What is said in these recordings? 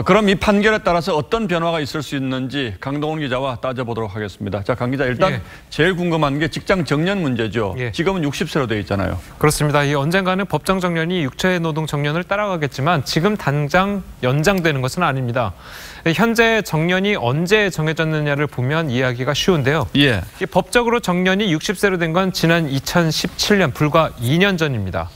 그럼 이 판결에 따라서 어떤 변화가 있을 수 있는지 강동원 기자와 따져보도록 하겠습니다. 자, 강 기자, 일단 제일 궁금한 게 직장 정년 문제죠. 지금은 60세로 되어 있잖아요. 그렇습니다. 이 언젠가는 법정 정년이 육체 노동 정년을 따라가겠지만 지금 당장 연장되는 것은 아닙니다. 현재 정년이 언제 정해졌느냐를 보면 이해하기가 쉬운데요. 이 법적으로 정년이 60세로 된 건 지난 2017년 불과 2년 전입니다.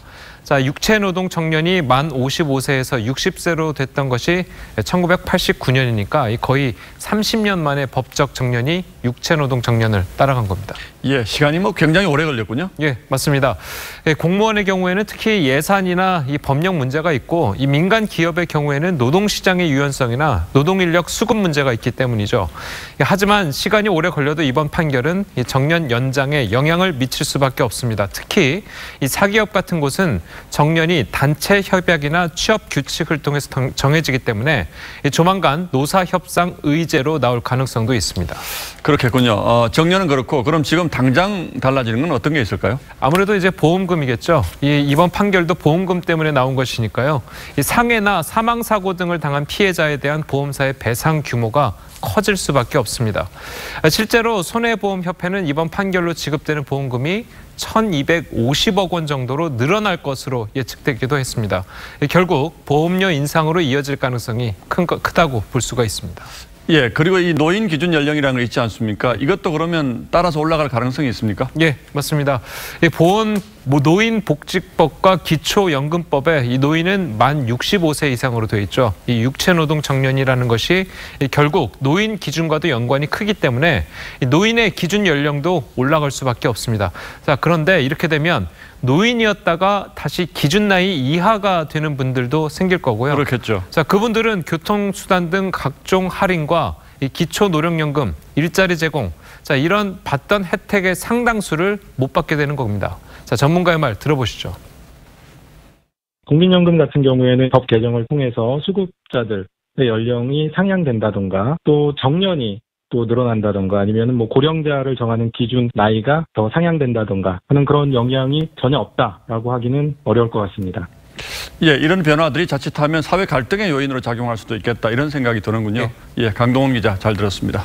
자, 육체노동 정년이 만 55세에서 60세로 됐던 것이 1989년이니까 거의 30년 만에 법적 정년이 육체노동 정년을 따라간 겁니다. 시간이 굉장히 오래 걸렸군요. 맞습니다. 공무원의 경우에는 특히 예산이나 이 법령 문제가 있고 이 민간 기업의 경우에는 노동시장의 유연성이나 노동인력 수급 문제가 있기 때문이죠. 하지만 시간이 오래 걸려도 이번 판결은 이 정년 연장에 영향을 미칠 수밖에 없습니다. 특히 이 사기업 같은 곳은 정년이 단체 협약이나 취업 규칙을 통해서 정해지기 때문에 조만간 노사협상 의제로 나올 가능성도 있습니다. 그렇겠군요. 정년은 그렇고 그럼 지금 당장 달라지는 건 어떤 게 있을까요? 아무래도 이제 보험금이겠죠. 이번 판결도 보험금 때문에 나온 것이니까요. 이 상해나 사망사고 등을 당한 피해자에 대한 보험사의 배상 규모가 커질 수밖에 없습니다. 실제로 손해보험협회는 이번 판결로 지급되는 보험금이 1,250억 원 정도로 늘어날 것으로 예측되기도 했습니다. 결국 보험료 인상으로 이어질 가능성이 크다고 볼 수가 있습니다. 그리고 이 노인 기준 연령이라는 거 있지 않습니까? 이것도 그러면 따라서 올라갈 가능성이 있습니까? 맞습니다. 노인복지법과 기초연금법에 이 노인은 만 65세 이상으로 되어 있죠. 이 육체노동 정년이라는 것이 결국 노인 기준과도 연관이 크기 때문에 노인의 기준 연령도 올라갈 수밖에 없습니다. 자, 그런데 이렇게 되면 노인이었다가 다시 기준 나이 이하가 되는 분들도 생길 거고요. 그렇겠죠. 자, 그분들은 교통수단 등 각종 할인과 이 기초노령연금, 일자리 제공, 자, 이런 받던 혜택의 상당수를 못 받게 되는 겁니다. 자, 전문가의 말 들어보시죠. 국민연금 같은 경우에는 법 개정을 통해서 수급자들의 연령이 상향된다던가 또 정년이 또 늘어난다던가 아니면 고령자를 정하는 기준 나이가 더 상향된다던가 하는 그런 영향이 전혀 없다라고 하기는 어려울 것 같습니다. 이런 변화들이 자칫하면 사회 갈등의 요인으로 작용할 수도 있겠다 이런 생각이 드는군요. 강동원 기자 잘 들었습니다.